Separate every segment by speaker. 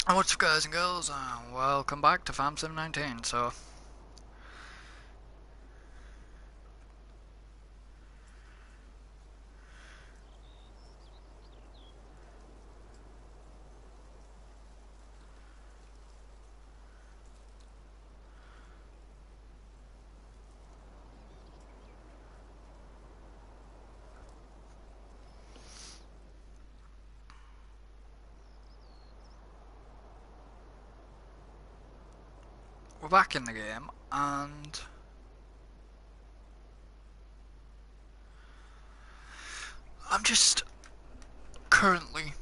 Speaker 1: And what's up, guys and girls, welcome back to Farm Sim 19. So we're back in the game, and I'm just currently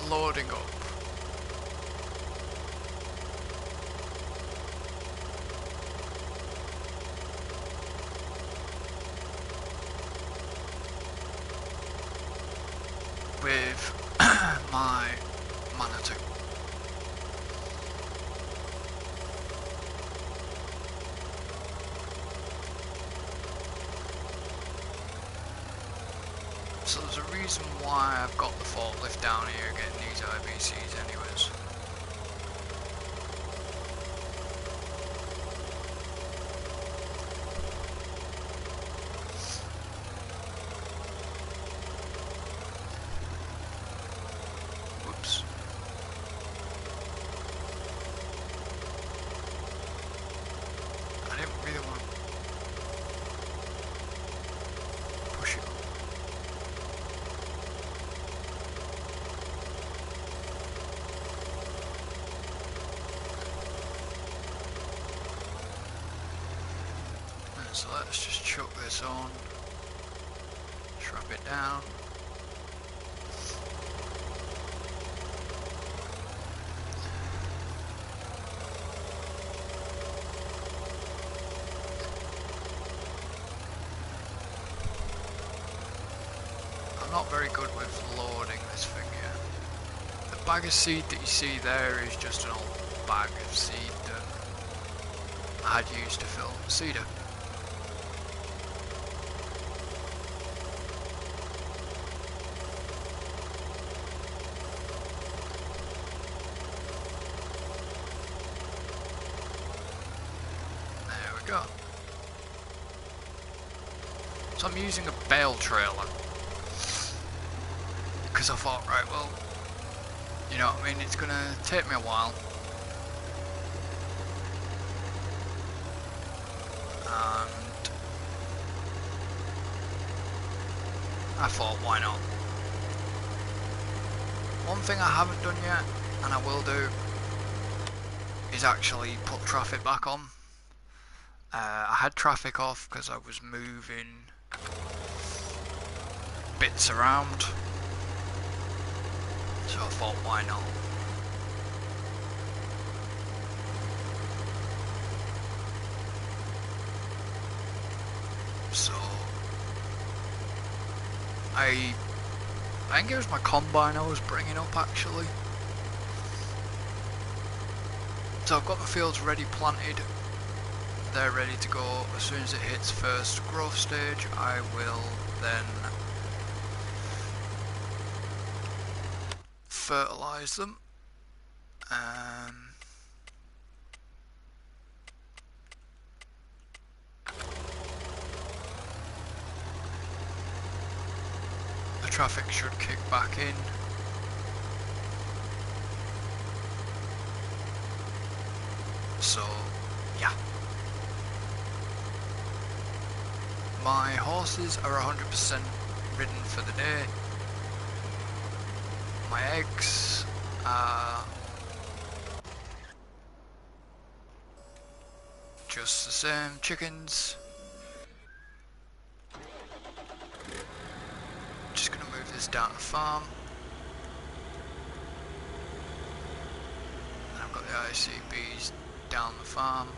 Speaker 1: loading up with my mana 2. So there's a reason why I've got the forklift down here getting these IBCs anyways. Whoops. I didn't really want to push it on. So let's just chuck this on, strap it down. I'm not very good with loading this thing here. The bag of seed that you see there is just an old bag of seed that I had used to fill cedar. There we go. So I'm using a bale trailer because I thought, right, well, you know what I mean, it's gonna take me a while, and I thought, why not? One thing I haven't done yet, and I will do, is actually put traffic back on. I had traffic off because I was moving bits around, so I thought, why not? So I think it was my combine I was bringing up actually. So I've got the fields ready planted, they're ready to go. As soon as it hits first growth stage, I will then fertilise them. The traffic should kick back in. So, yeah. My horses are 100% ridden for the day. My eggs are just the same. Chickens. Just gonna move this down to the farm. And I've got the ICBs down the farm.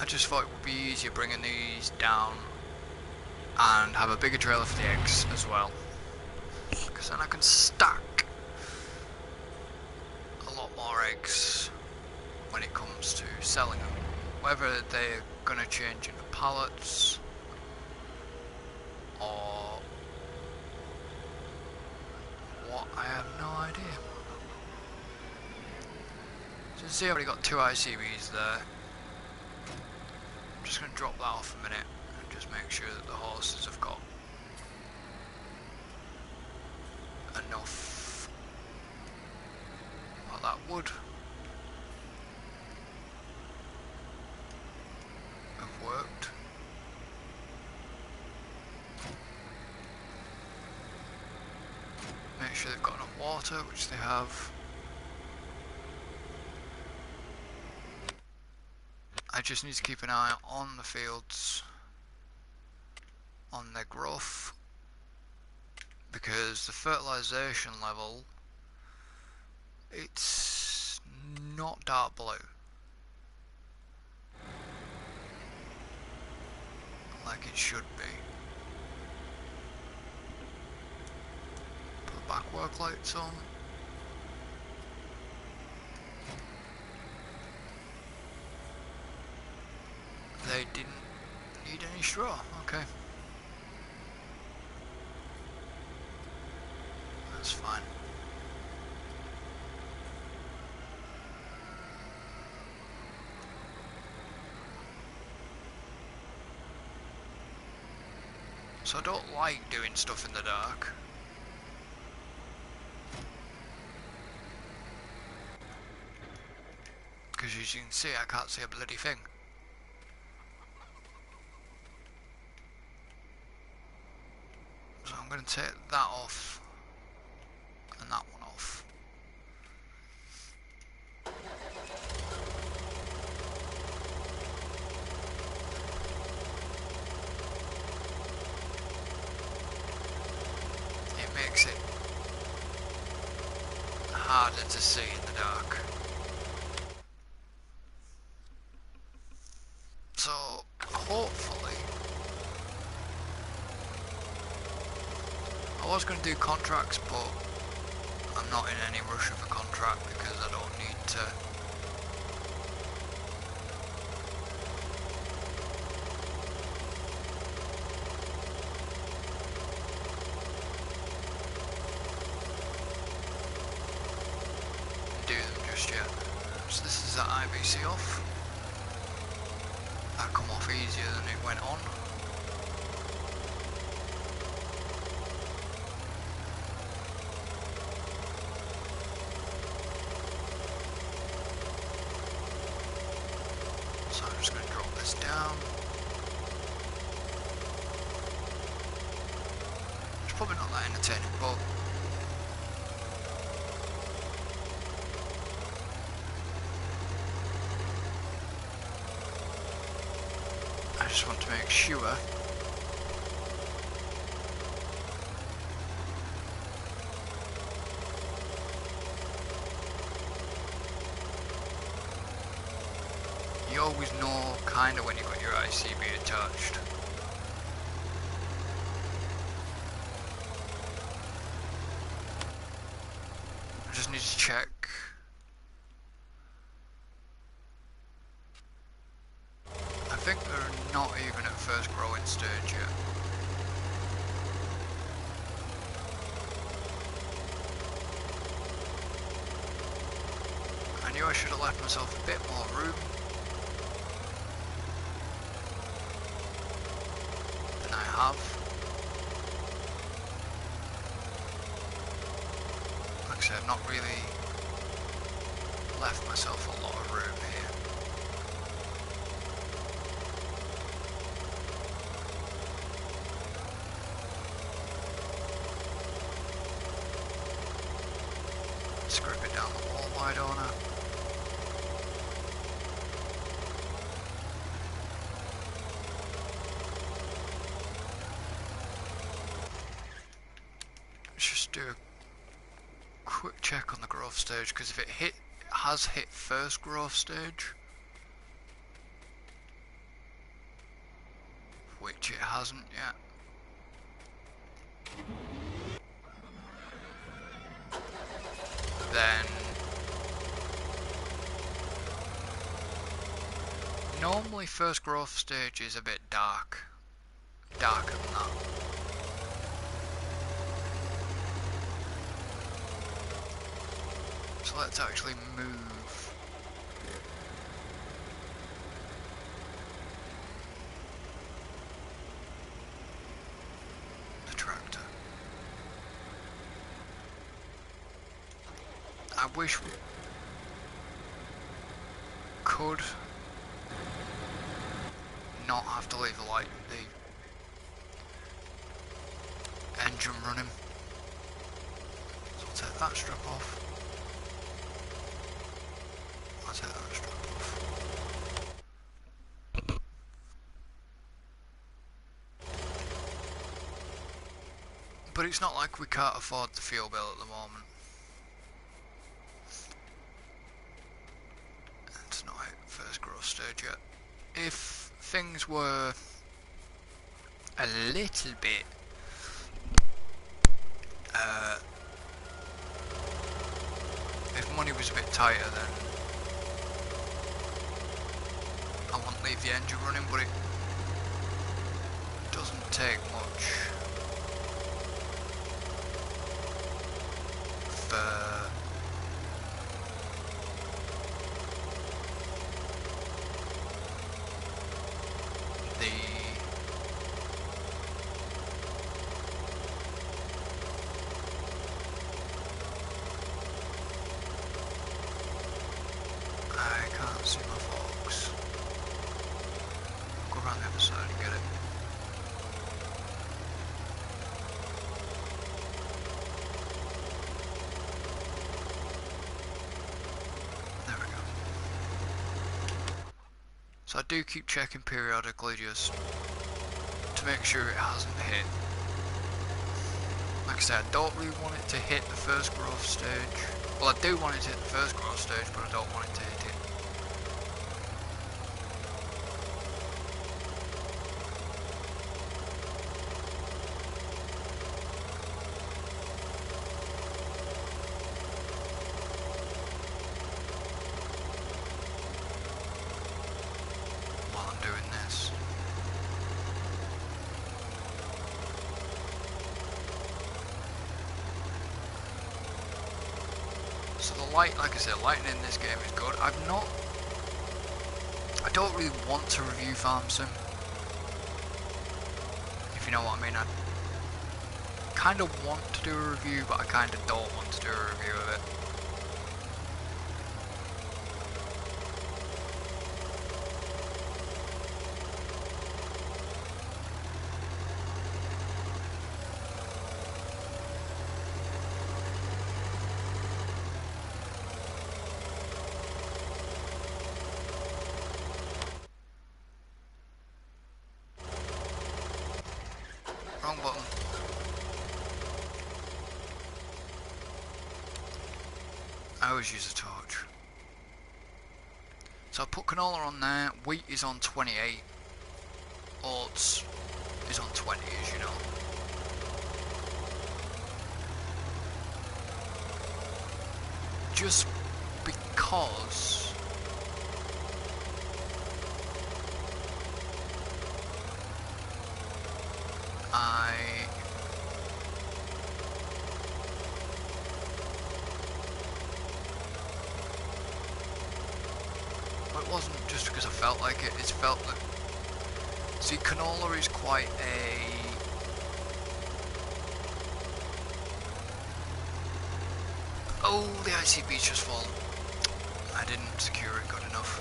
Speaker 1: I just thought it would be easier bringing these down and have a bigger trailer for the eggs as well, because then I can stack a lot more eggs when it comes to selling them, whether they're going to change into pallets you can see I've already got 2 ICBs there. I'm just going to drop that off a minute and just make sure that the horses have got enough. Well, that would have worked. Make sure they've got enough water, which they have. I just need to keep an eye on the fields, on their growth, because the fertilisation level, it's not dark blue like it should be. Put the back work lights on. They didn't need any straw, okay. That's fine. So I don't like doing stuff in the dark. Because as you can see, I can't see a bloody thing. So I'm going to take that off and that one off. It makes it harder to see in the dark. So hopefully, I was going to do contracts, but I'm not in any rush of a contract because I don't need to do them just yet. So this is that IBC off. That come off easier than it went on. So I'm just going to drop this down. It's probably not that entertaining, but I just want to make sure you always know kind of when you've got your ICB attached. I just need to check. I think they're not even at first growing stage yet. I knew I should have left myself a bit more room than I have. Like I said, I've not really left myself a lot of room here. Script it down the wall, why don't I? Let's just do a quick check on the growth stage, because if it has hit first growth stage, which it hasn't yet. Then normally first growth stage is a bit darker than that. So let's actually move I wish we could not have to leave the engine running. So I'll take that strip off. I'll take that strip off. But it's not like we can't afford the fuel bill at the moment. It's not hit first growth stage yet. If things were a little bit if money was a bit tighter, then I wouldn't leave the engine running, but it doesn't take much for the I can't see my forks. Go around the other side and get it. There we go. So I do keep checking periodically just to make sure it hasn't hit. Like I said, I don't really want it to hit the first growth stage. Well, I do want it to hit the first growth stage, but I don't want it to hit it. While I'm doing this. So the light, like I said, lighting in this game is good. I don't really want to review Farm Sim, if you know what I mean. I kind of want to do a review, but I kind of don't want to do a review of it. Wrong button. I always use a torch. So I put canola on there, wheat is on 28, oats is on 20, as you know. Just because well, it wasn't just because I felt like it, it's felt that, see, canola is quite a, oh, the ICB's just fallen. I didn't secure it good enough.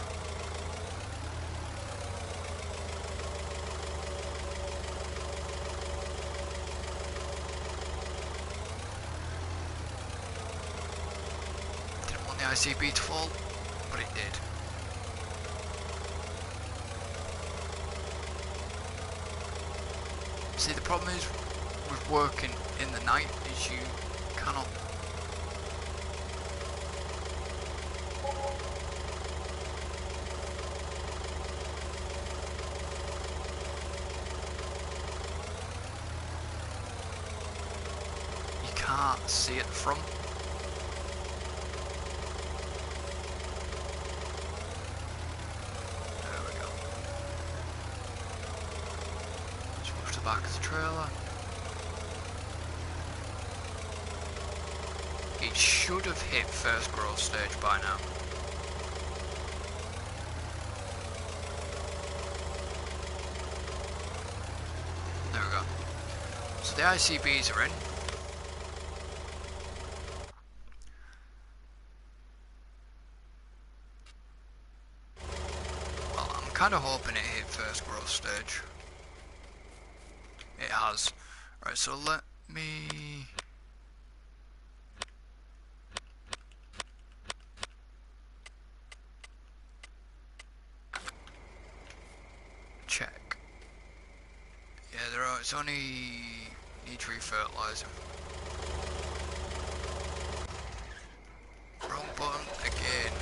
Speaker 1: Didn't want the ICB to fall, but it did. See, the problem is with working in the night is you cannot see at the front. There we go. Switch to the back of the trailer. It should have hit first growth stage by now. There we go. So the ICBs are in. kind of hoping it hit first growth stage. It has. Right, so let me... check. Yeah, it's only needs refertilizing. Wrong button again.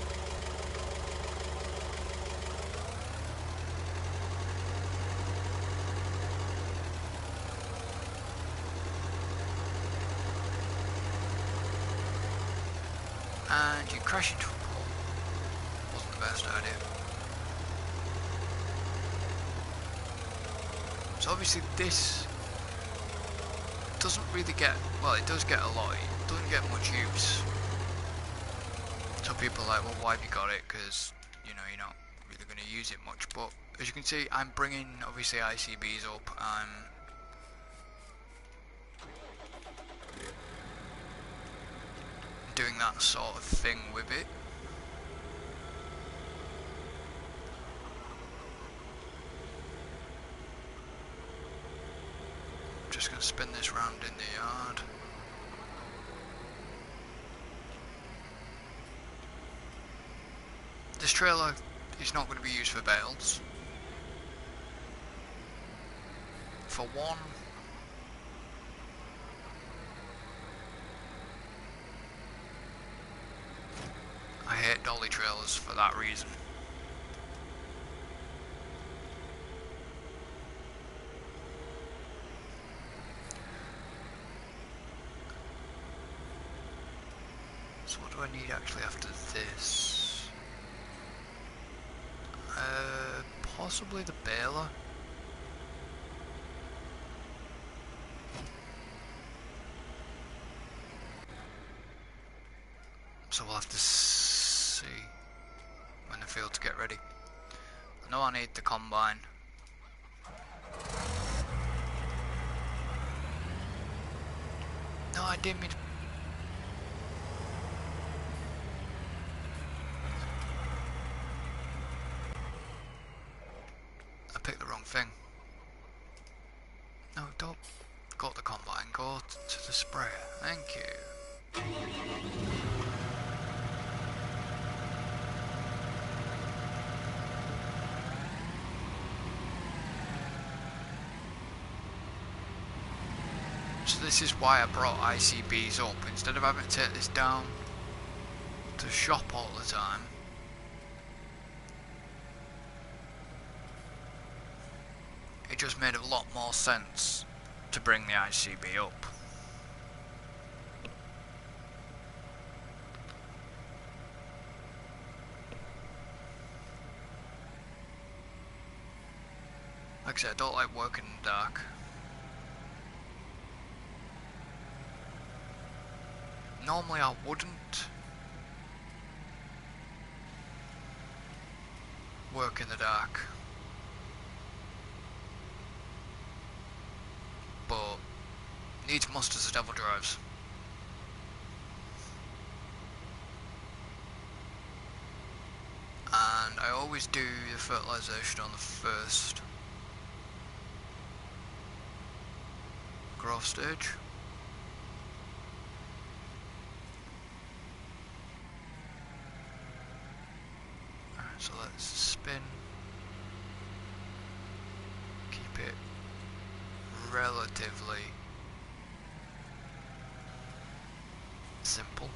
Speaker 1: And you crash into a pole. Wasn't the best idea. So obviously this doesn't really get, well, it does get a lot, it doesn't get much use. So people are like, well, why have you got it? Because, you know, you're not really going to use it much. But as you can see, I'm bringing obviously ICBs up. I'm doing that sort of thing with it. Just going to spin this round in the yard. This trailer is not going to be used for bales. For one, I hate dolly trailers for that reason. So what do I need actually after this? Possibly the baler. So we'll have to see when the fields get ready. I know I need the combine. No, I didn't mean to... I picked the wrong thing. No, don't go to the combine, go to the sprayer. Thank you. So this is why I brought ICBs up. Instead of having to take this down to shop all the time, it just made a lot more sense to bring the ICB up. Like I said, I don't like working in the dark. Normally I wouldn't work in the dark, but needs must as the devil drives. And I always do the fertilisation on the first growth stage. Alright, so let's spin. Keep it relatively simple.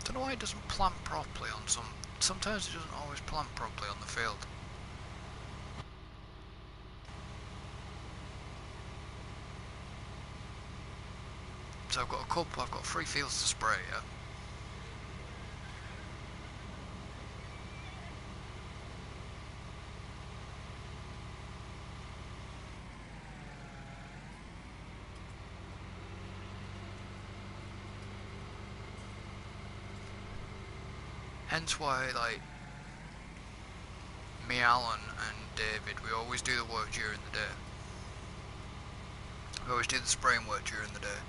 Speaker 1: Don't know why it doesn't plant properly on sometimes it doesn't always plant properly on the field. So I've got a couple, I've got 3 fields to spray yet. Hence why, like, me, Alan and David, we always do the work during the day. We always do the spraying work during the day.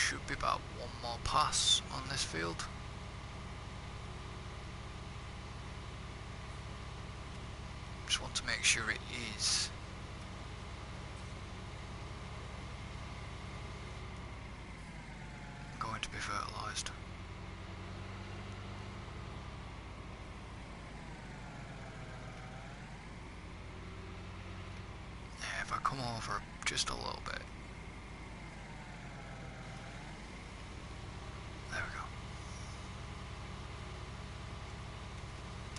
Speaker 1: should be about one more pass on this field. Just want to make sure it is. Going to be fertilised. Yeah, if I come over just a little bit. There we go.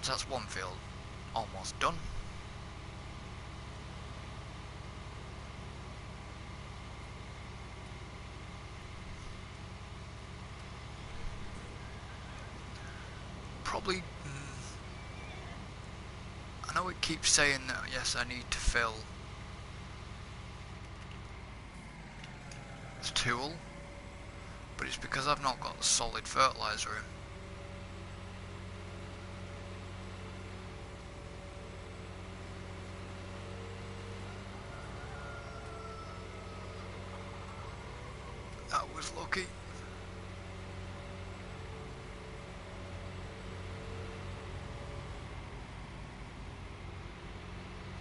Speaker 1: So that's one field almost done. Probably, I know it keeps saying that yes I need to fill the tool, but it's because I've not got the solid fertiliser in. That was lucky.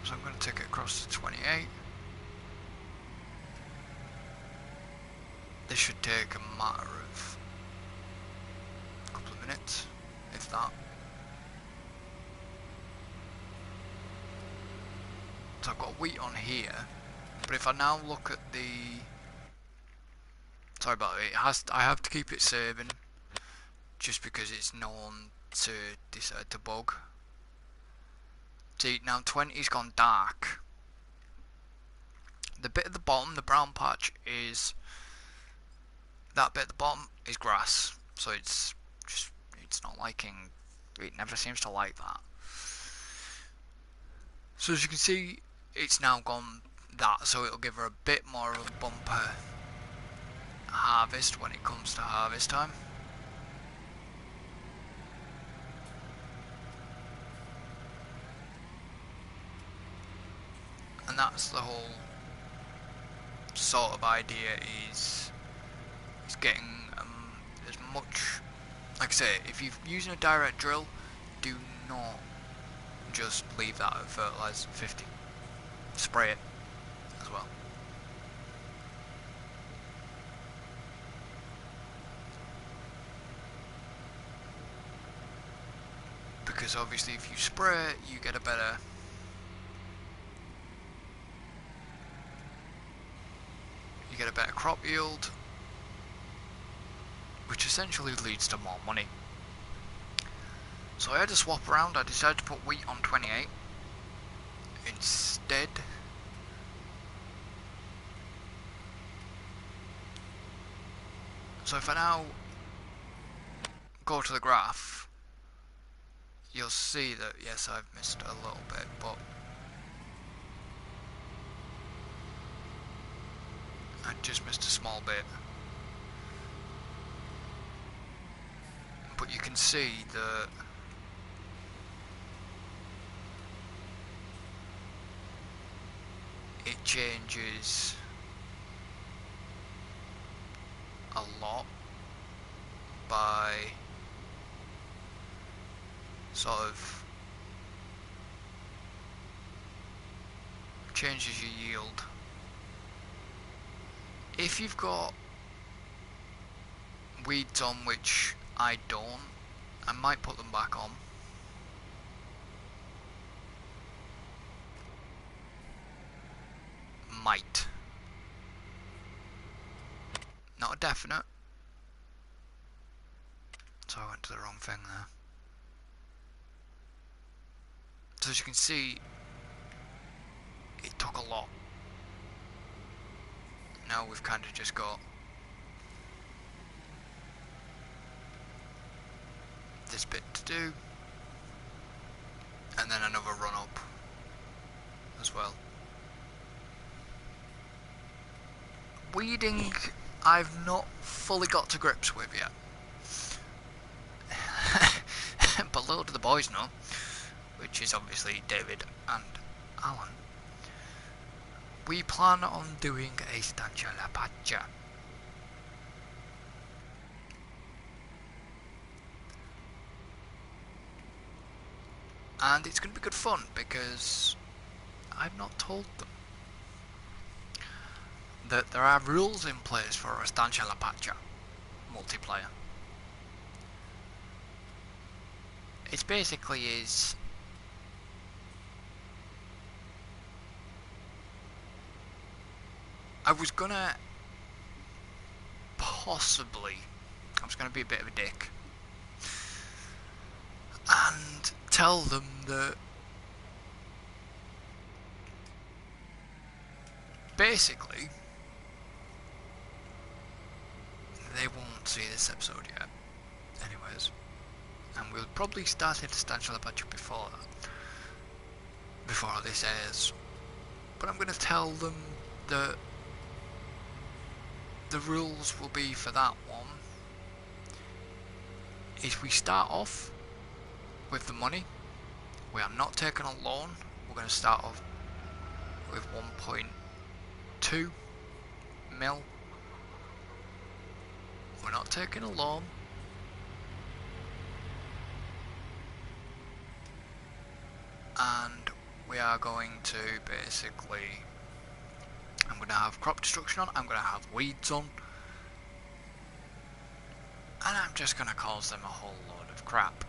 Speaker 1: So I'm going to take it across to 28. This should take a matter of a couple of minutes, if that. So I've got wheat on here, but if I now look at the... Sorry about it, I have to keep it saving, just because it's known to decide to bug. See, now 20's gone dark. The bit at the bottom, the brown patch, is... That bit at the bottom is grass, so it's not liking... It never seems to like that. So as you can see, it's now gone that, so it'll give her a bit more of a bumper harvest when it comes to harvest time. And that's the whole sort of idea, is getting as much, like I say, if you're using a direct drill, do not just leave that at fertilizer 50. Spray it as well. Because obviously if you spray it, you get a better crop yield, which essentially leads to more money. So I had to swap around. I decided to put wheat on 28 instead. So if I now go to the graph, you'll see that yes, I've missed a little bit, but I just missed a small bit. But you can see that it changes a lot by sort of changes your yield. If you've got weeds on, which I don't, I might put them back on. Might. Not a definite. So I went to the wrong thing there. So as you can see, it took a lot. Now we've kind of just got this bit to do, and then another run up as well. Weeding, I've not fully got to grips with yet. But little do the boys know, which is obviously David and Alan, we plan on doing a stanza la paccia. And it's going to be good fun because I've not told them that there are rules in place for Estancia La Pacha multiplayer. It's basically is I was gonna be a bit of a dick and tell them that basically they won't see this episode yet anyways, and we'll probably start it Estancia La Pacha before this airs, but I'm going to tell them that the rules will be for that one is we start off with the money. We are not taking a loan. We're going to start off with 1.2 mil. We're not taking a loan. And we are going to basically, I'm going to have crop destruction on, I'm going to have weeds on, and I'm just going to cause them a whole load of crap.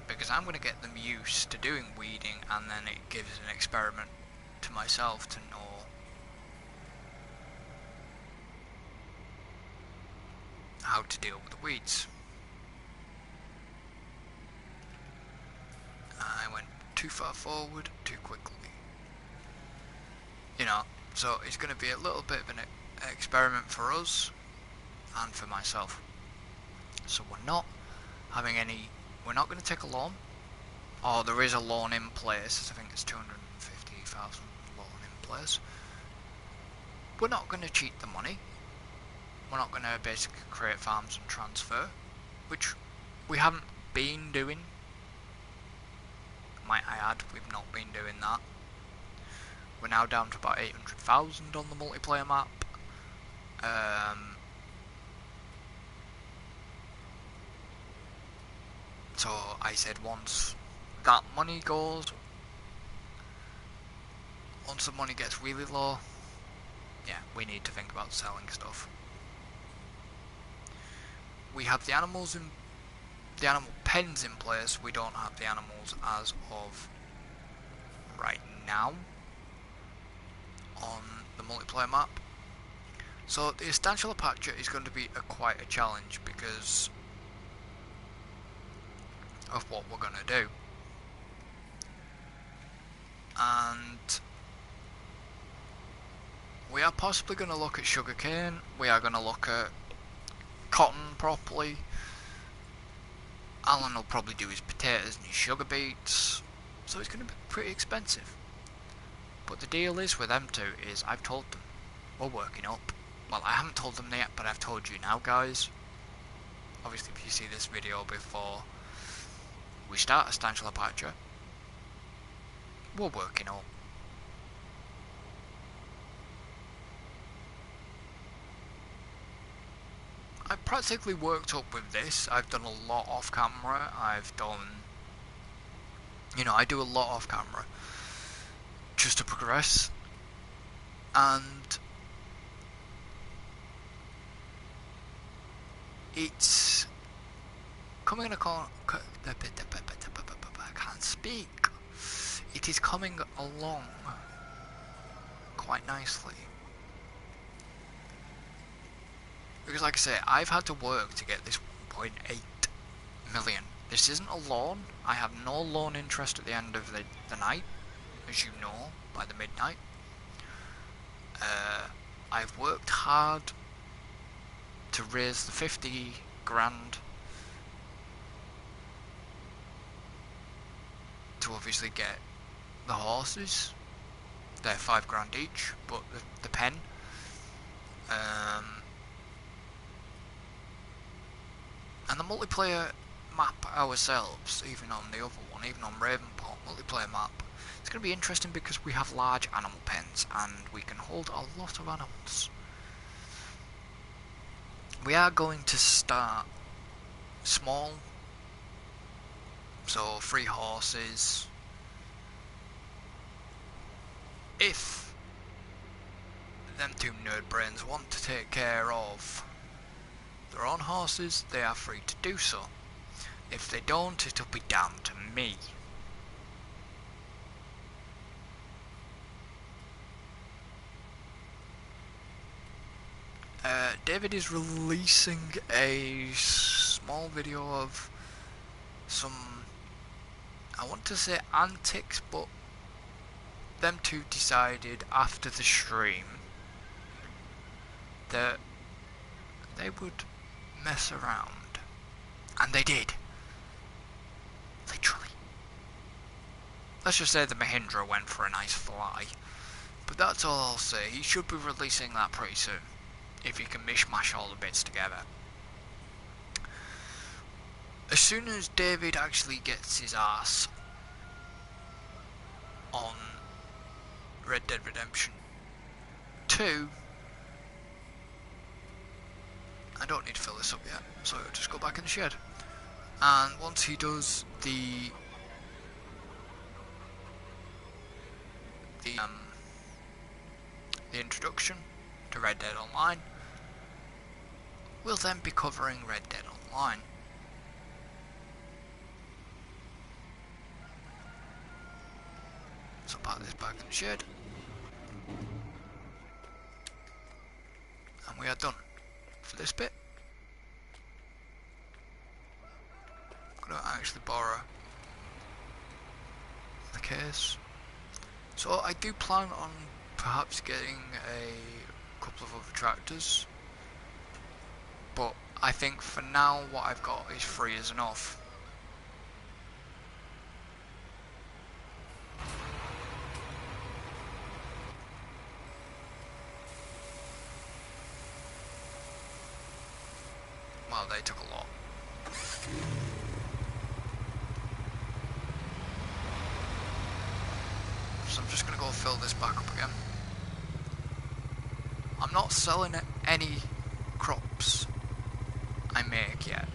Speaker 1: Because I'm going to get them used to doing weeding, and then it gives an experiment to myself to know how to deal with the weeds. I went too far forward too quickly. You know, so it's going to be a little bit of an experiment for us and for myself. So we're not going to take a loan. Or there is a loan in place. I think it's 250,000 loan in place. We're not going to cheat the money. We're not going to basically create farms and transfer, which we haven't been doing. Might I add, we've not been doing that. We're now down to about 800,000 on the multiplayer map. So I said once that money goes, once the money gets really low, yeah, we need to think about selling stuff. We have the animals in the animal pens in place. We don't have the animals as of right now on the multiplayer map. So the Estancia La Pacha is going to be quite a challenge because of what we're going to do. And we are possibly going to look at sugarcane. We are going to look at cotton properly. Alan will probably do his potatoes and his sugar beets, so it's going to be pretty expensive. But the deal is with them two is I've told them we're working up. Well, I haven't told them yet, but I've told you now, guys. Obviously, if you see this video before we start Estancia La Pacha, we're working up. I've practically worked up with this. I've done a lot off camera. I've done, you know, I do a lot off camera just to progress. And it's coming in a I can't speak. It is coming along quite nicely. Because like I say, I've had to work to get this 1.8 million. This isn't a loan. I have no loan interest at the end of the night, as you know, by the midnight. I've worked hard to raise the 50 grand to obviously get the horses. They're 5 grand each, but the pen. And the multiplayer map ourselves, even on the other one, even on Ravenport multiplayer map, it's going to be interesting because we have large animal pens and we can hold a lot of animals. We are going to start small So 3 horses. If them 2 nerd brains want to take care of their own horses, they are free to do so. If they don't, it'll be down to me. David is releasing a small video of some, I want to say antics, but them 2 decided after the stream that they would mess around. And they did. Literally. Let's just say the Mahindra went for a nice fly. But that's all I'll say. He should be releasing that pretty soon, if he can mishmash all the bits together. As soon as David actually gets his ass on Red Dead Redemption 2, I don't need to fill this up yet, so I'll just go back in the shed. And once he does the introduction to Red Dead Online, we'll then be covering Red Dead Online. So park this back in the shed, and we are done for this bit. I'm going to actually borrow the case. So I do plan on perhaps getting a couple of other tractors, but I think for now what I've got is 3 is enough. Well, they took a lot. So I'm just going to go fill this back up again. I'm not selling any crops I make yet,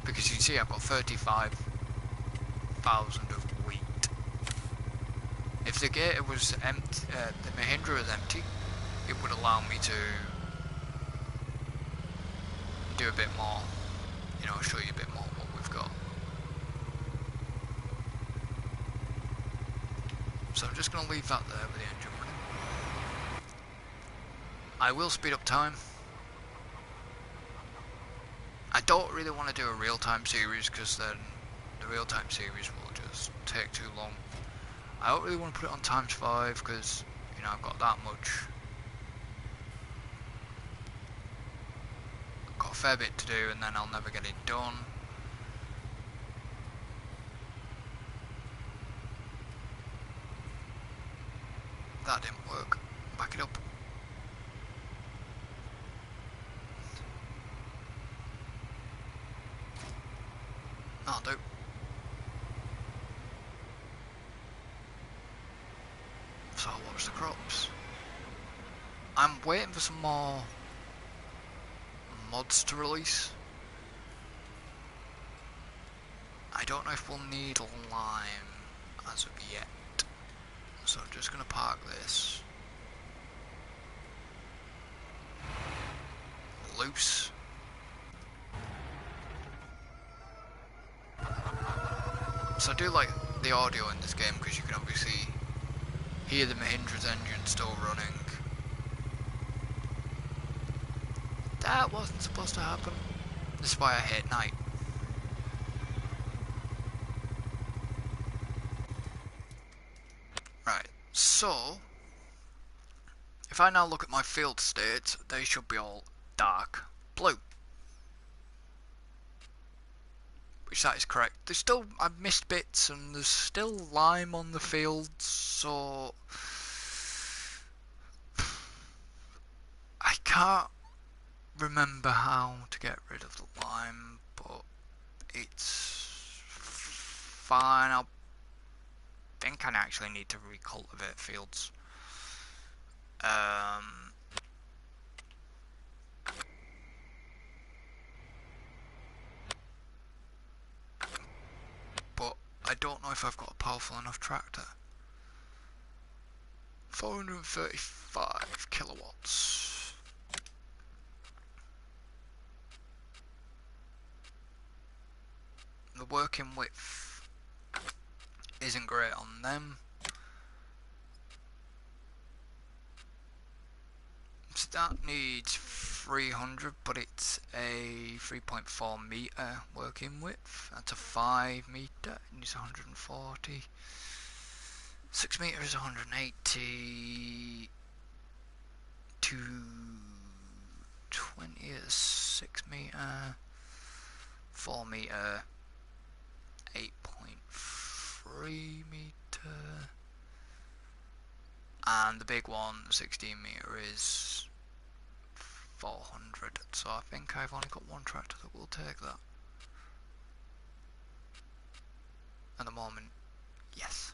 Speaker 1: because you can see I've got 35,000 of wheat. If the gator was empty, the Mahindra was empty, it would allow me to do a bit more, you know, show you a bit more what we've got. So I'm just going to leave that there with the engine running. I will speed up time. I don't really want to do a real-time series, because then the real-time series will just take too long. I don't really want to put it on ×5, because, you know, I've got that much. I've got a fair bit to do, and then I'll never get it done. That didn't work. Back it up. That'll do. So what's the crops? I'm waiting for some more mods to release. I don't know if we'll need lime as of yet. So I'm just going to park this loose. So I do like the audio in this game, because you can obviously hear the Mahindra's engine still running. That wasn't supposed to happen. This is why I hate night. Right, so if I now look at my field states, they should be all dark blue. Which that is correct. There's still, I've missed bits, and there's still lime on the fields, so I can't remember how to get rid of the lime, but it's fine. I think I actually need to recultivate fields. I don't know if I've got a powerful enough tractor. 435 kilowatts. The working width isn't great on them. So that needs 300, but it's a 3.4 meter working width. That's a 5 meter. It needs 140. 6 meters is 180. 220 is 6 meter. 4 meter. 8.3 meter. And the big one, 16 meter, is 400. So I think I've only got one tractor that will take that. At the moment, yes.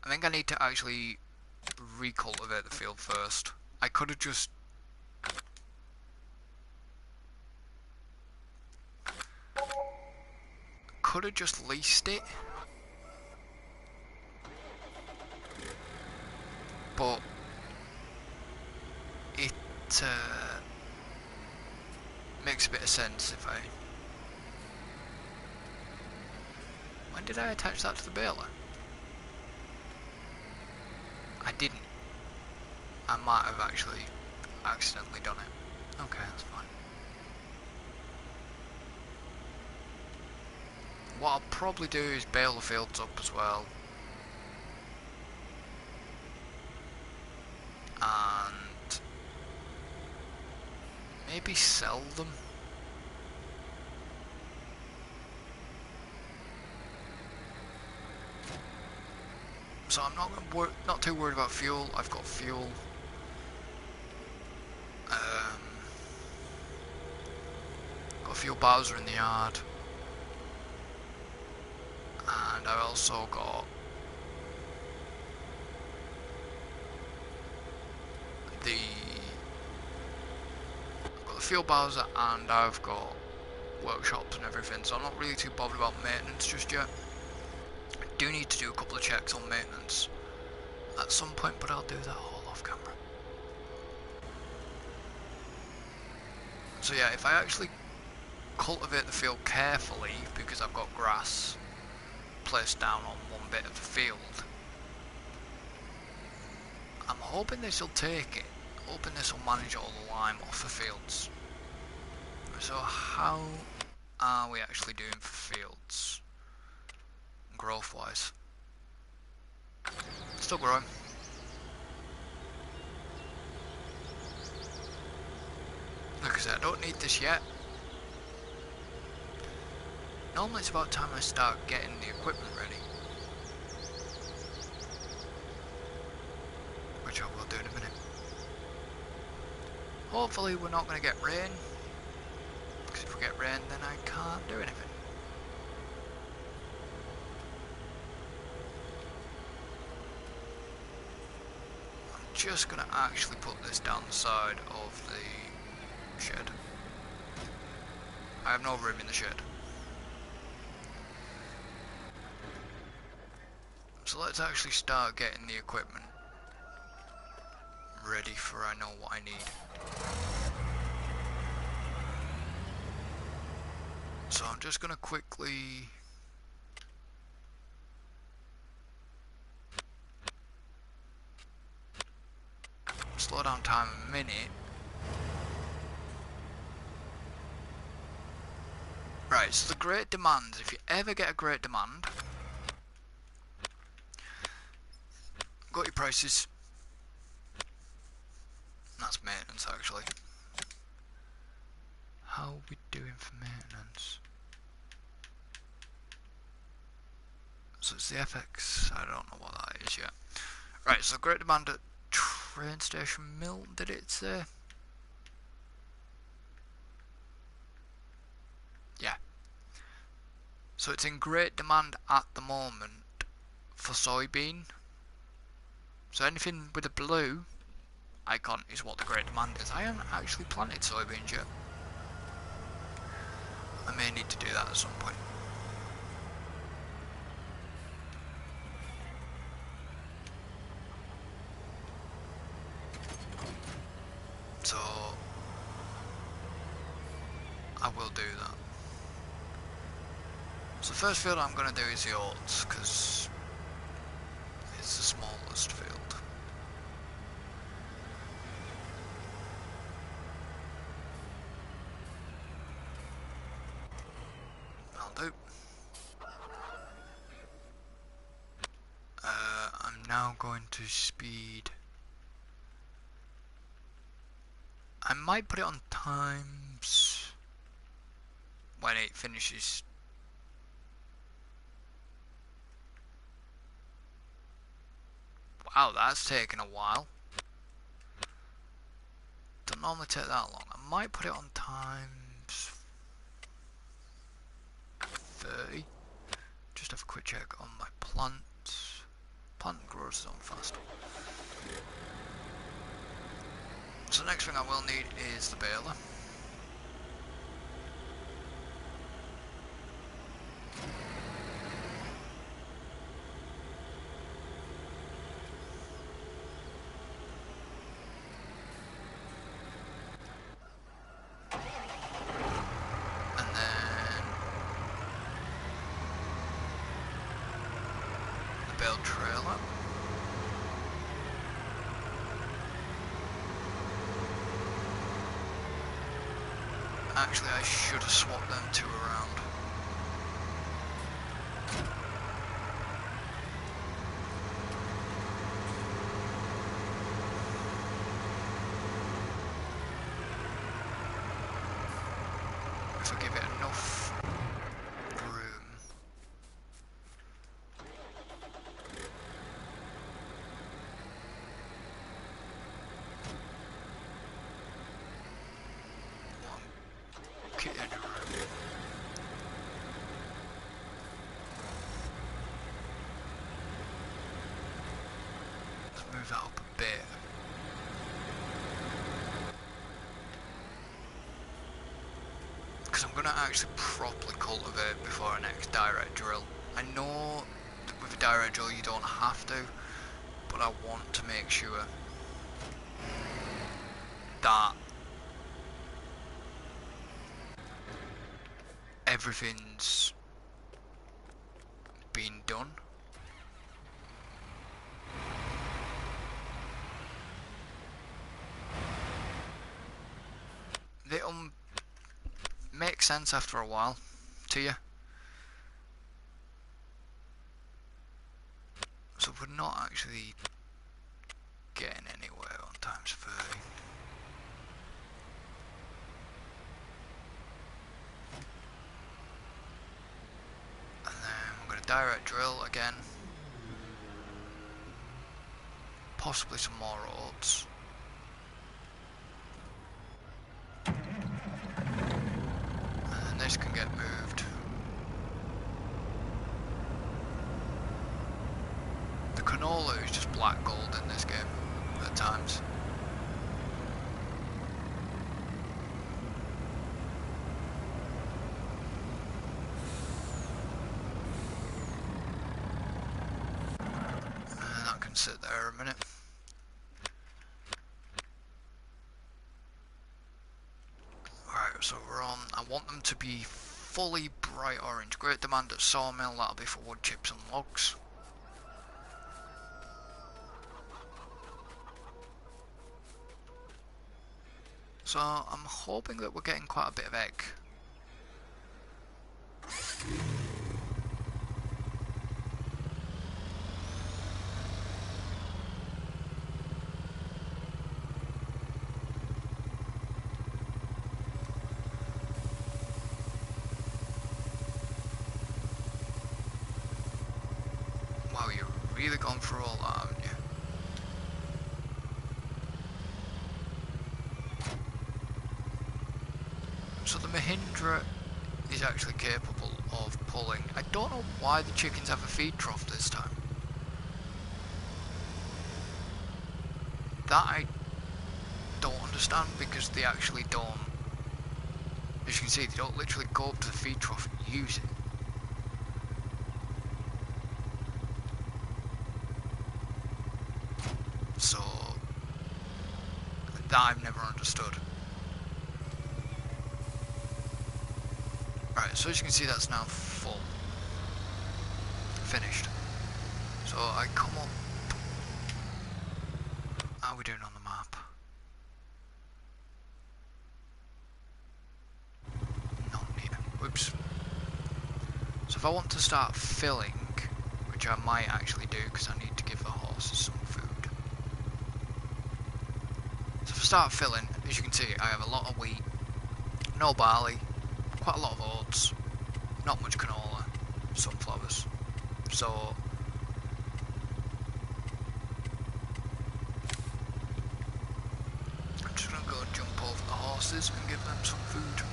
Speaker 1: I think I need to actually recultivate the field first. I could have just leased it, but it makes a bit of sense if I... When did I attach that to the baler? I didn't. I might have actually accidentally done it. Okay, that's fine. What I'll probably do is bale the fields up as well. And maybe sell them. So I'm not too worried about fuel. I've got fuel. Got a fuel bowser in the yard. And I also got the fuel bowser, and I've got workshops and everything, so I'm not really too bothered about maintenance just yet. I do need to do a couple of checks on maintenance at some point, but I'll do that all off camera. So yeah, if I actually cultivate the field carefully, because I've got grass placed down on one bit of the field, I'm hoping this will take it. Hoping this will manage all the lime off the fields. So how are we actually doing for fields? Growth wise. Still growing. Like I said, I don't need this yet. Normally it's about time I start getting the equipment ready. Which I will do in a minute. Hopefully we're not going to get rain. Because if we get rain then I can't do anything. I'm just going to actually put this down the side of the shed. I have no room in the shed. So let's actually start getting the equipment ready for I know what I need. So I'm just going to quickly slow down time a minute. Right, so the great demands, if you ever get a great demand, got your prices. That's maintenance actually. How are we doing for maintenance? So it's the FX, I don't know what that is yet. Right, so great demand at train station Milton, did it say? Yeah. So it's in great demand at the moment for soybean. So anything with a blue icon is what the great demand is. I haven't actually planted soybeans yet. I may need to do that at some point. So I will do that. So the first field I'm going to do is the oats, because it's the smallest field. I'll do. I'm now going to speed. I might put it on times when it finishes. Wow, that's taken a while. Doesn't normally take that long. I might put it on times 30. Just have a quick check on my plants. Plant grows on fast. So the next thing I will need is the baler. And then the bale trailer. Actually, I should have swapped them two around. If I give it enough room. Kit in a room. Let's move that up a bit. Because I'm going to actually properly cultivate before our next direct drill. I know that with a direct drill you don't have to, but I want to make sure that everything's been done. It'll make sense after a while to you. So we're not actually getting anywhere on times 30. And then we're going to direct drill again. Possibly some more oats. And then this can get moved. The canola is just black gold in this game at times. And that can sit there a minute. Right, so we're on. I want them to be fully bright orange. Great demand at sawmill, that'll be for wood chips and logs. So I'm hoping that we're getting quite a bit of egg. Wow, you've really gone through all that, haven't you? So the Mahindra is actually capable of pulling. I don't know why the chickens have a feed trough this time. That I don't understand, because they actually don't As you can see, they don't literally go up to the feed trough and use it. So, that I've never understood. Right, so as you can see, that's now full. Finished. So I come up. How are we doing on the map? Not near. Whoops. So if I want to start filling, which I might actually do because I need to give the horses some food. So if I start filling, as you can see, I have a lot of wheat, no barley, quite a lot of oats, not much canola, sunflowers. So I'm just going to go jump over the horses and give them some food.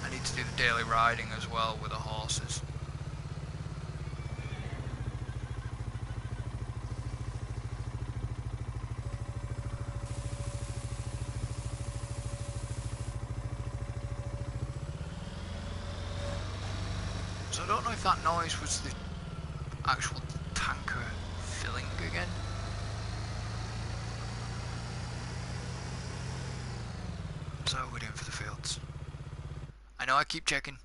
Speaker 1: I need to do the daily riding as well with the horses. So I don't know if that noise was the actual tanker filling again. So we're doing for the fields. I know I keep checking.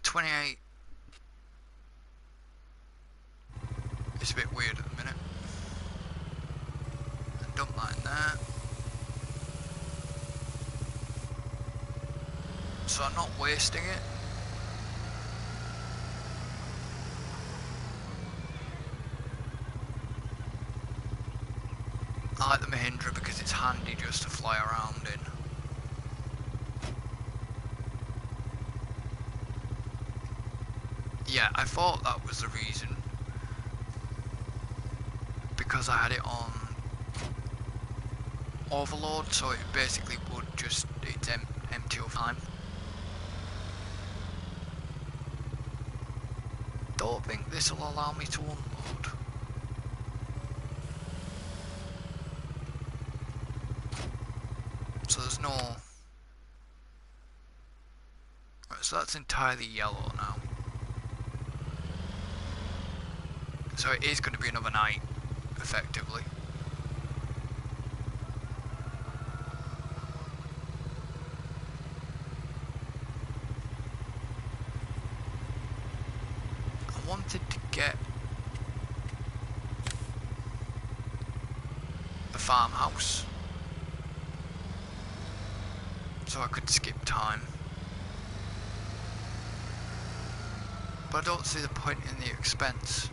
Speaker 1: 28. It's a bit weird at the minute. I don't mind that. So I'm not wasting it. I like the Mahindra because it's handy just to fly around in. Yeah, I thought that was the reason. Because I had it on overload, so it basically would just, it's empty of time. Don't think this will allow me to unload. So there's no... Right, so that's entirely yellow now. So it is going to be another night, effectively. I wanted to get a farmhouse so I could skip time. But I don't see the point in the expense.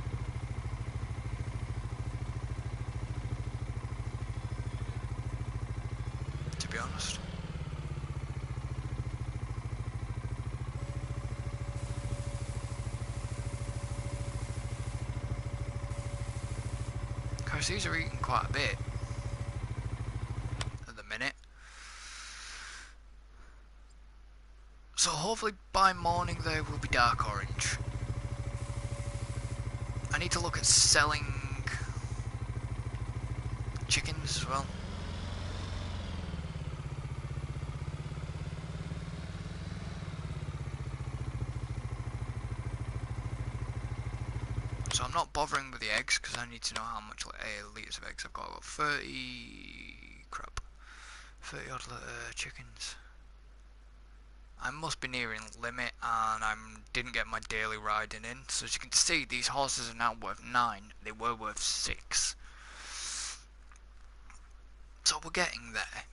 Speaker 1: To be honest. Because these are eating quite a bit at the minute. So hopefully by morning they will be dark orange. I need to look at selling chickens as well. So I'm not bothering with the eggs because I need to know how much litres of eggs I've got. I've got 30 odd chickens. I must be nearing limit and I didn't get my daily riding in. So as you can see, these horses are now worth 9. They were worth 6. So we're getting there.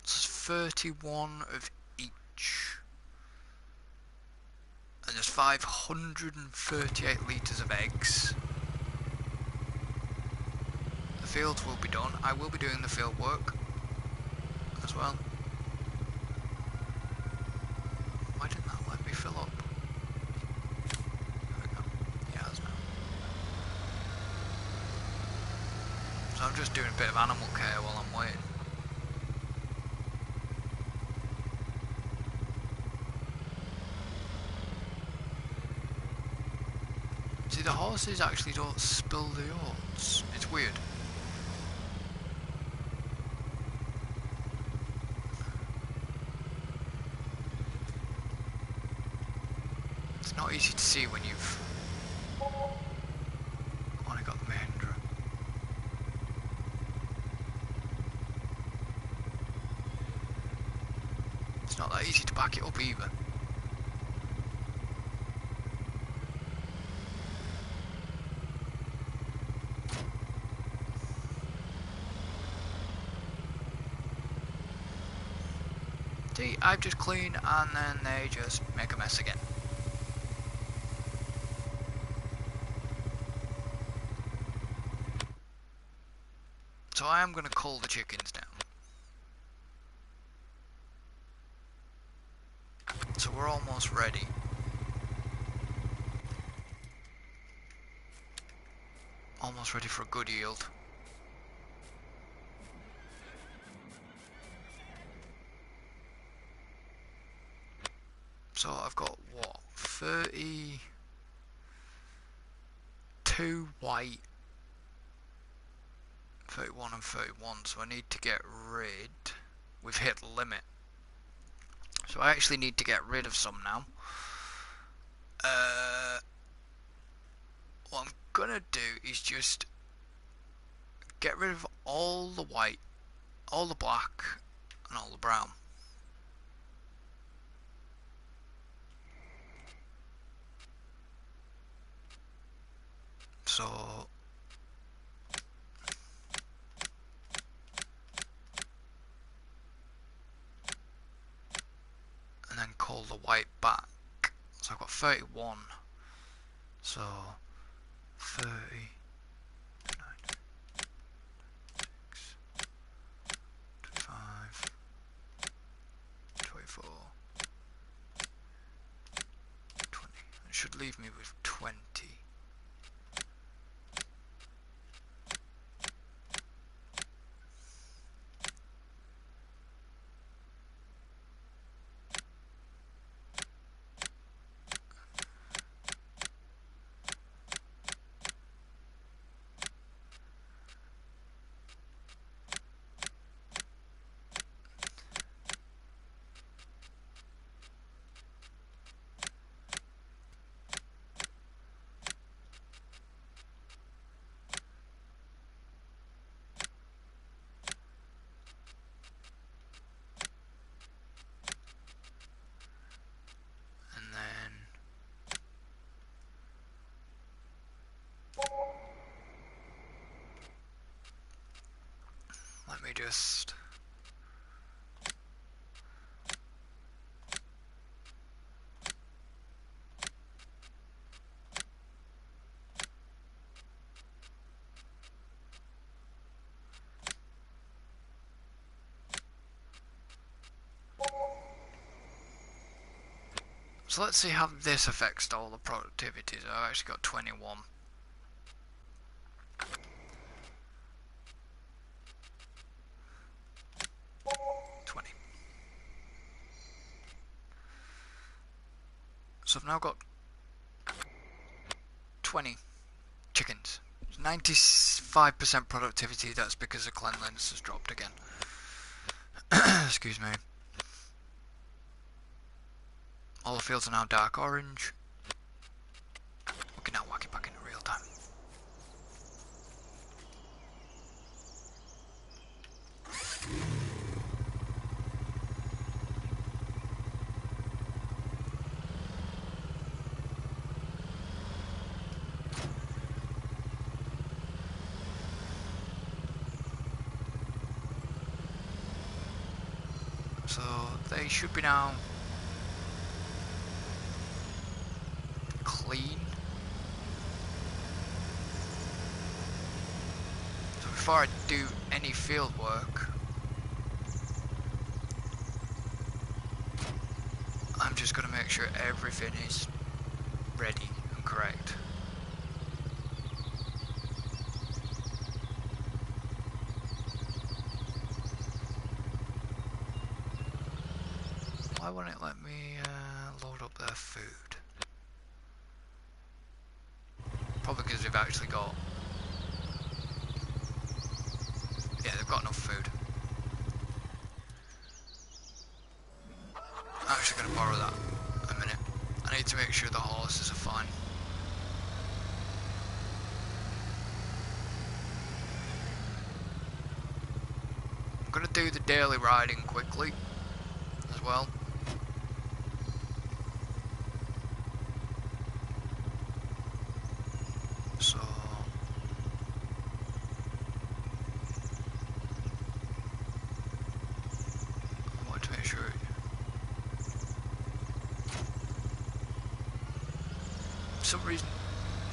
Speaker 1: So it's 31 of each. And there's 538 litres of eggs. The fields will be done. I will be doing the field work as well. Why didn't that let me fill up? There we go. Yeah, that's now. So I'm just doing a bit of animal care while I'm waiting. See, the horses actually don't spill the oats. It's weird. It's not easy to see when you've only got the Mahindra. It's not that easy to back it up either. See, I've just cleaned and then they just make a mess again. So I am going to cull the chickens down. So we're almost ready. Almost ready for a good yield. So I've got what, 32 white, 31 and 31, so I need to get rid, we've hit the limit. So I actually need to get rid of some now. What I'm gonna do is just get rid of all the white, all the black and all the brown. So and then call the white back. So I've got 31. So 30, 25, 24, 20. It should leave me with 20. Let me just so let's see how this affects all the productivities. I've actually got 21. So I've now got 20 chickens. 95% productivity, that's because the cleanliness has dropped again. Excuse me. All the fields are now dark orange. We can now whack it back into real time. So they should be now clean. So before I do any field work, I'm just going to make sure everything is ready and correct. Why won't it let me load up their food? Probably because they've actually got... Yeah, they've got enough food. I'm actually going to borrow that a minute. I need to make sure the horses are fine. I'm going to do the daily riding quickly as well. So I want to make sure for some reason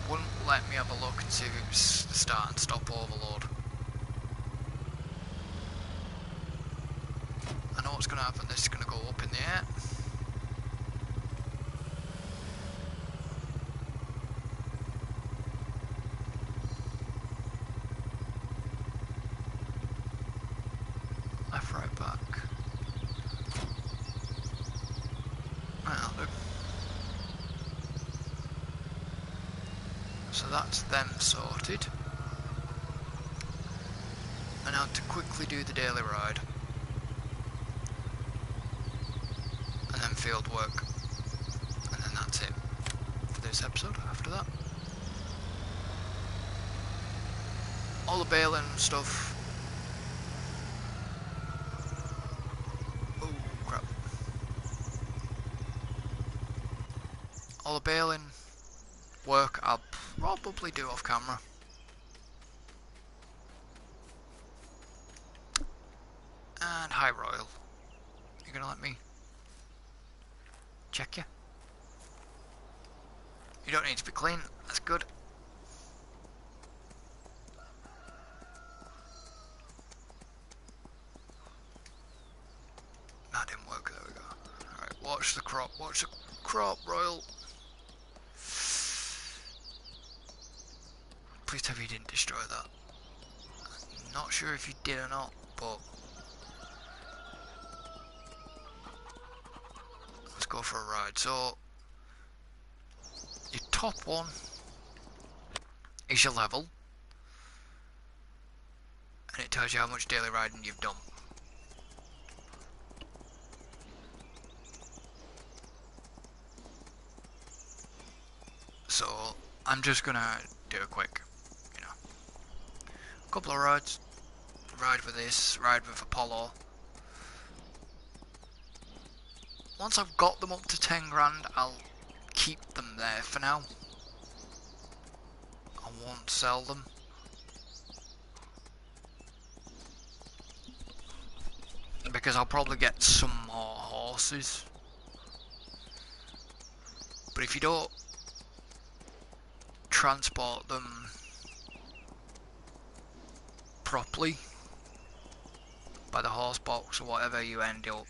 Speaker 1: wouldn't let me have a look and see if it was the start and stop overload. I know what's going to happen. This is going to go up in the air. Left, right, back. Right, I'll do. So that's them sorted. And now to quickly do the daily ride. And then field work. And then that's it for this episode after that. All the baling and stuff. Oh crap. All the baling work I'll probably do off camera. And hi Royal. You gonna let me check you? You don't need to be clean, that's good. That didn't work, there we go. Alright, watch the crop, Royal. Please tell me you didn't destroy that. I'm not sure if you did or not, but let's go for a ride. So, your top one is your level, and it tells you how much daily riding you've done. So, I'm just gonna do a quick, couple of rides. Ride with this, ride with Apollo. Once I've got them up to 10 grand, I'll keep them there for now. I won't sell them. Because I'll probably get some more horses. But if you don't transport them properly by the horse box or whatever, you end up.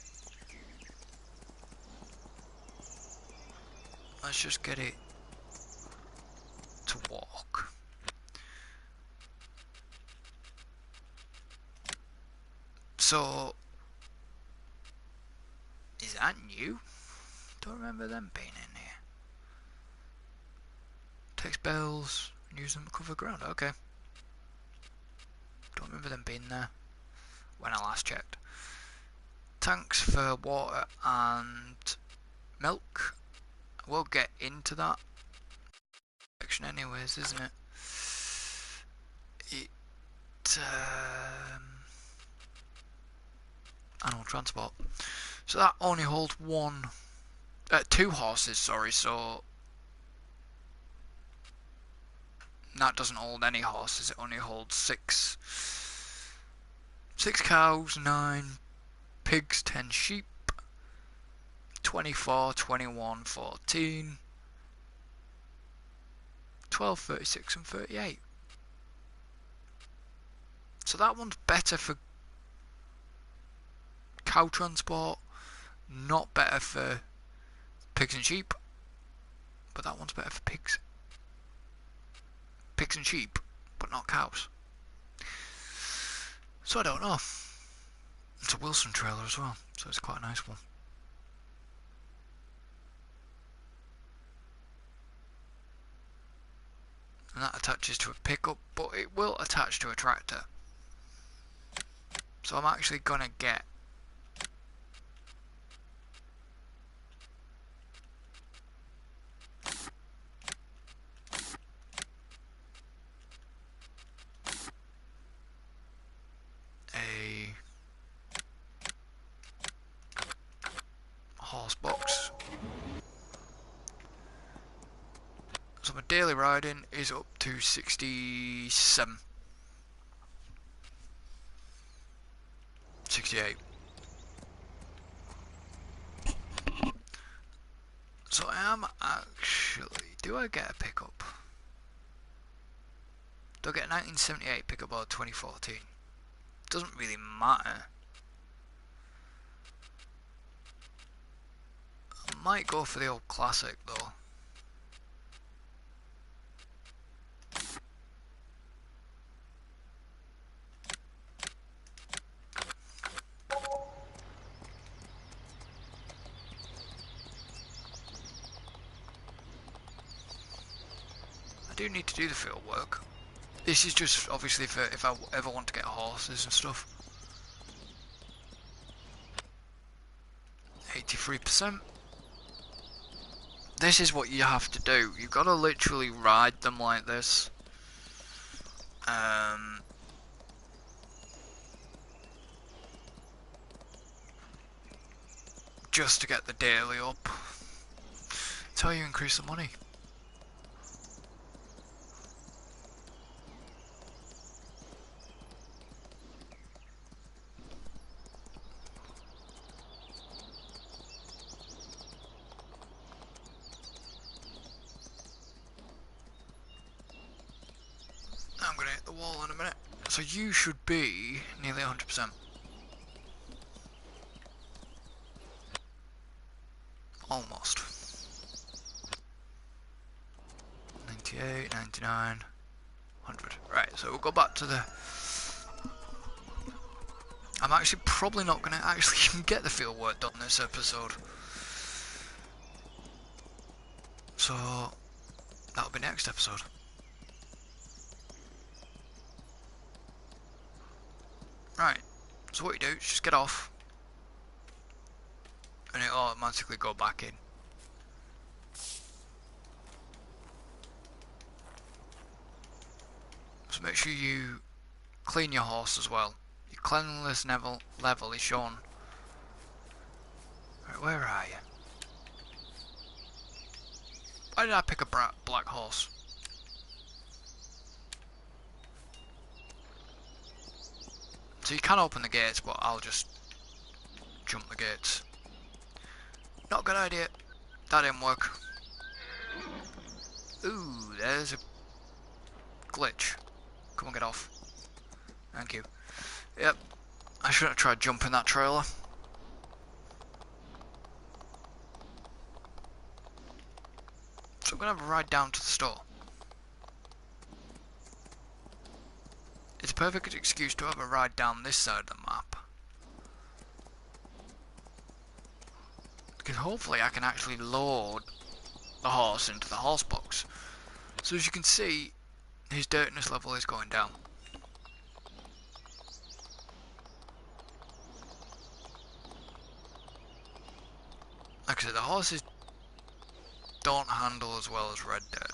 Speaker 1: Let's just get it to walk. So, is that new? Don't remember them being in here. Text bells, use them to cover ground. Okay. Don't remember them being there when I last checked. Tanks for water and milk. We'll get into that section anyways, isn't it? Animal transport. So that only holds two horses, sorry, so that doesn't hold any horses, it only holds six cows, 9 pigs, 10 sheep, 24, 21, 14, 12, 36 and 38. So that one's better for cow transport, not better for pigs and sheep, but that one's better for pigs and sheep, but not cows. So I don't know. It's a Wilson trailer as well, so it's quite a nice one. And that attaches to a pickup, but it will attach to a tractor. So I'm actually gonna get horse box. So my daily riding is up to 67. 68. So I am actually... Do I get a pickup? Do I get a 1978 pickup or 2014? Doesn't really matter. I might go for the old classic though. I do need to do the field work. This is just obviously for if I ever want to get horses and stuff. 83%. This is what you have to do. You've got to literally ride them like this. Just to get the daily up. That's how you increase the money. I'm gonna hit the wall in a minute. So you should be nearly 100%. Almost. 98, 99, 100. Right, so we'll go back to the... I'm actually probably not going to actually even get the field work done this episode. So, that'll be next episode. Right, so what you do is just get off. And it'll automatically go back in. So make sure you clean your horse as well. Your cleanliness level is shown. Right, where are you? Why did I pick a black horse? So you can open the gates, but I'll just jump the gates. Not a good idea. That didn't work. Ooh, there's a glitch. Come on, get off. Thank you. Yep. I shouldn't have tried jumping that trailer. So I'm going to have a ride down to the store. It's a perfect excuse to have a ride down this side of the map. Because hopefully I can actually load the horse into the horse box. So as you can see, his dirtiness level is going down. Like I said, the horses don't handle as well as Red Dead,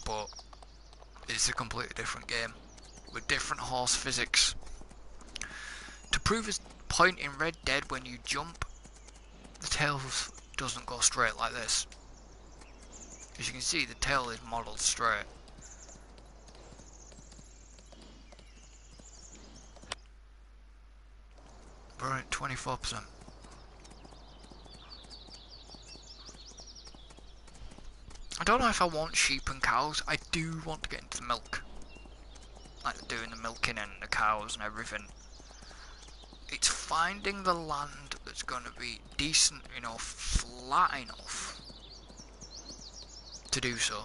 Speaker 1: but it's a completely different game with different horse physics. To prove his point, in Red Dead, when you jump, the tail doesn't go straight like this. As you can see, the tail is modelled straight. We're at 24%. I don't know if I want sheep and cows. I do want to get into the milk. Like doing the milking and the cows and everything. It's finding the land that's going to be decent enough, flat enough to do so.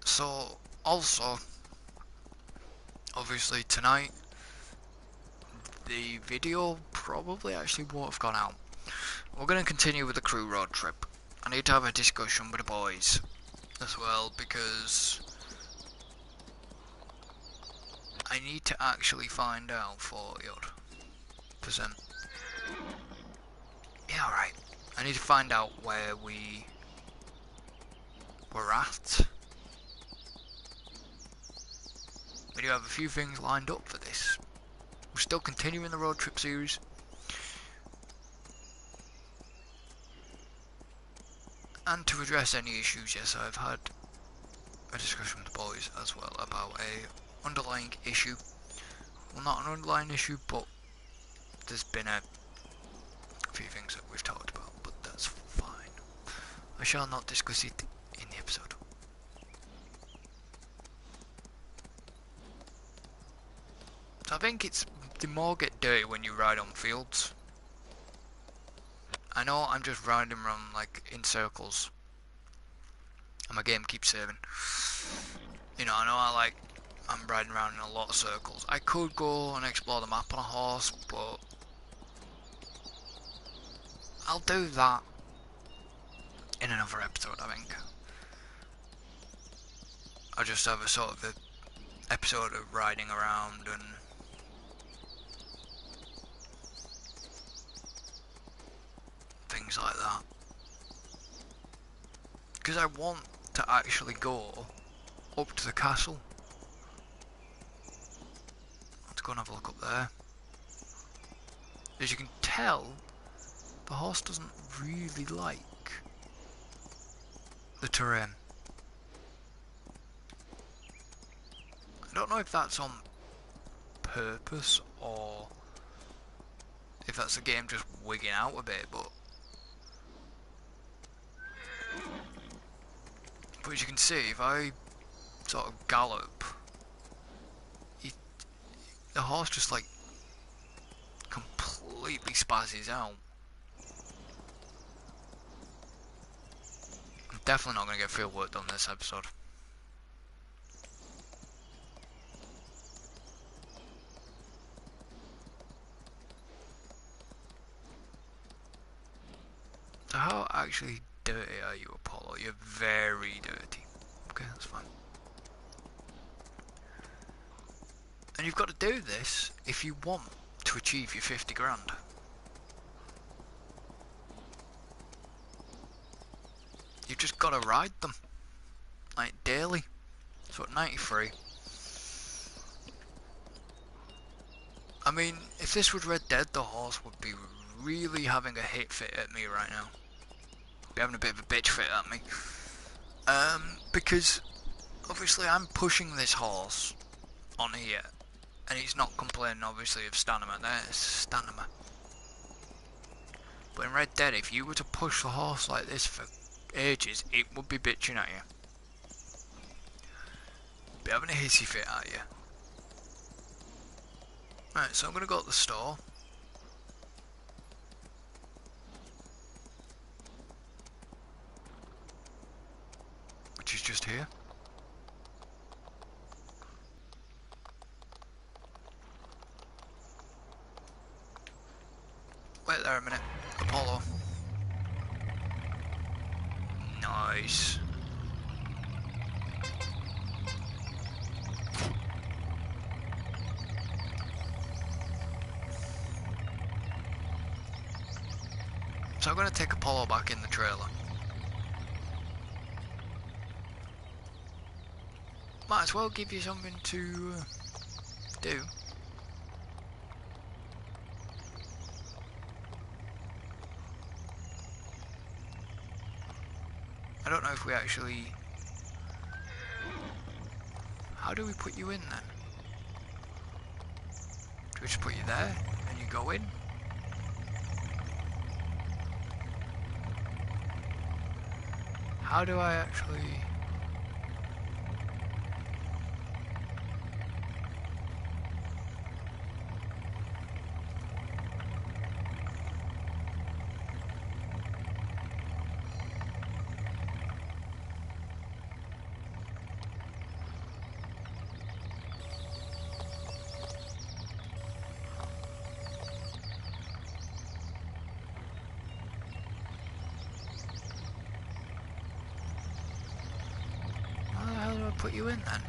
Speaker 1: So, also, obviously tonight, the video probably actually won't have gone out. We're going to continue with the crew road trip. I need to have a discussion with the boys as well, because I need to actually find out 40%. Yeah, alright. I need to find out where we're at. We do have a few things lined up for this. We're still continuing the road trip series. And to address any issues, yes, I've had a discussion with the boys as well about a underlying issue. Well, not an underlying issue, but there's been a few things that we've talked about, but that's fine. I shall not discuss it in the episode. So I think the more get dirty when you ride on fields. I know I'm just riding around like in circles, and my game keeps saving. You know, I know I'm riding around in a lot of circles. I could go and explore the map on a horse, but I'll do that in another episode, I think. I'll just have a sort of a episode of riding around and things like that. Because I want to actually go up to the castle. Let's go and have a look up there. As you can tell, the horse doesn't really like the terrain. I don't know if that's on purpose or if that's the game just wigging out a bit, but as you can see, if I sort of gallop, the horse just like completely spazzes out. I'm definitely not going to get field work done this episode. So how actually dirty are you, Apollo? You're very dirty. Okay, that's fine. And you've got to do this if you want to achieve your 50 grand. You've just got to ride them, like daily. So at 93. I mean, if this was Red Dead, the horse would be really having a hit fit at me right now. Be having a bit of a bitch fit at me. Because obviously I'm pushing this horse on here, and he's not complaining obviously of stamina. There's stamina. But in Red Dead, if you were to push the horse like this for ages, it would be bitching at you. Be having a hissy fit at you. Right, so I'm gonna go to the store. Which is just here. Wait there a minute. Apollo. Nice. So I'm going to take Apollo back in the trailer. Might as well give you something to do. I don't know if we actually... How do we put you in then? Do we just put you there and you go in? How do I actually... How do I put you in then?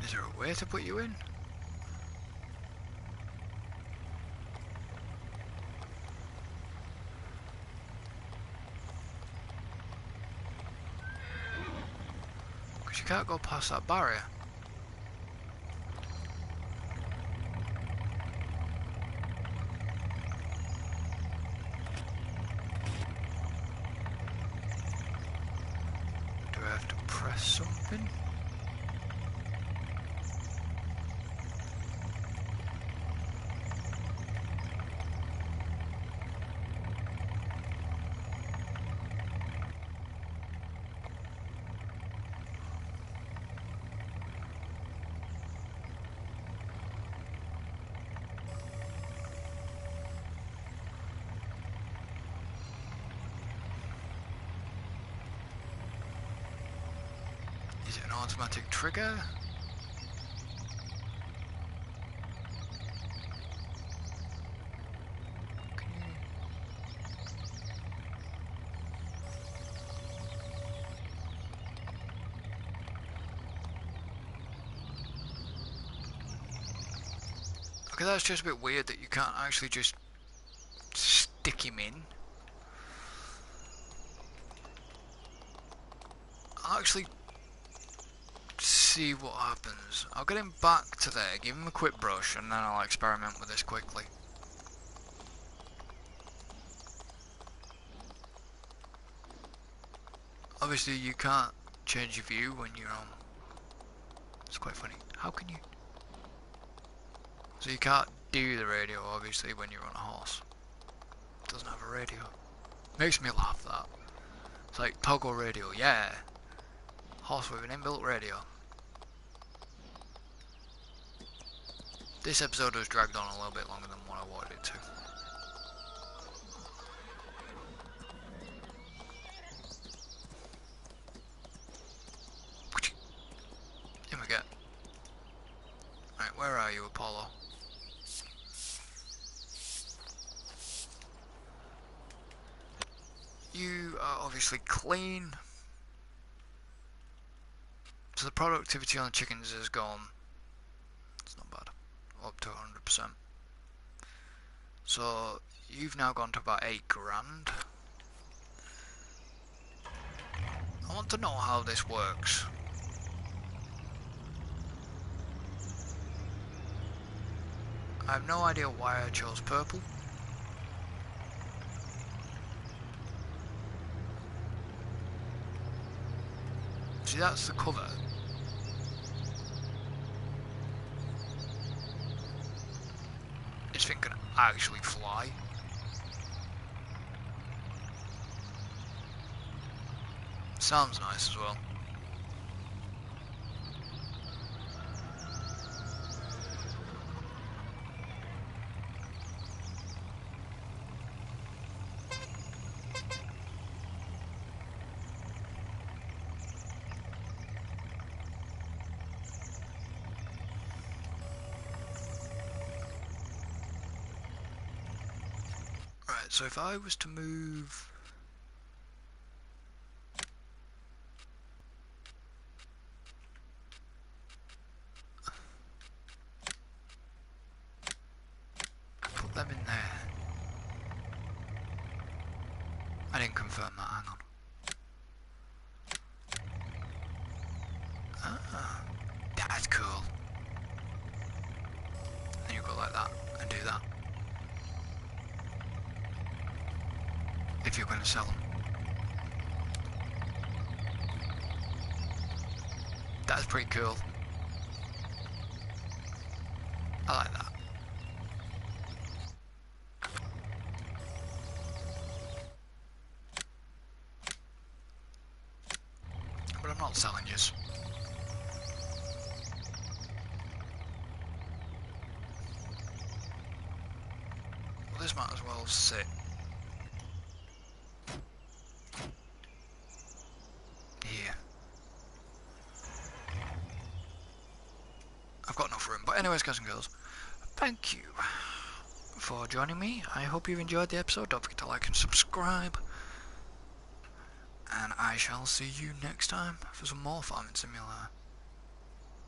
Speaker 1: Is there a way to put you in? can't go past that barrier. Do I have to press something? Is it an automatic trigger? Okay, that's just a bit weird that you can't actually just stick him in. I'll actually see what happens. I'll get him back to there, give him a quick brush, and then I'll experiment with this quickly. Obviously you can't change your view when you're on. It's quite funny. How can you? So you can't do the radio obviously when you're on a horse. It doesn't have a radio. Makes me laugh that. It's like toggle radio, yeah. Horse with an inbuilt radio. This episode has dragged on a little bit longer than what I wanted it to. Here we go. Right, where are you, Apollo? You are obviously clean. So the productivity on the chickens has gone. It's not bad. Up to 100%. So you've now gone to about 8 grand. I want to know how this works. I have no idea why I chose purple. See, that's the cover. This thing can actually fly. Sounds nice as well. So if I was to move... put them in there. I didn't confirm that, hang on. Ah, that's cool. Then you go like that and do that. If you're going to sell them. That's pretty cool. I like that. But I'm not selling yous. Well, this might as well sit. I've got enough room. But anyways, guys and girls, thank you for joining me. I hope you've enjoyed the episode. Don't forget to like and subscribe. And I shall see you next time for some more Farming Simulator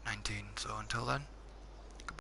Speaker 1: 19. So until then,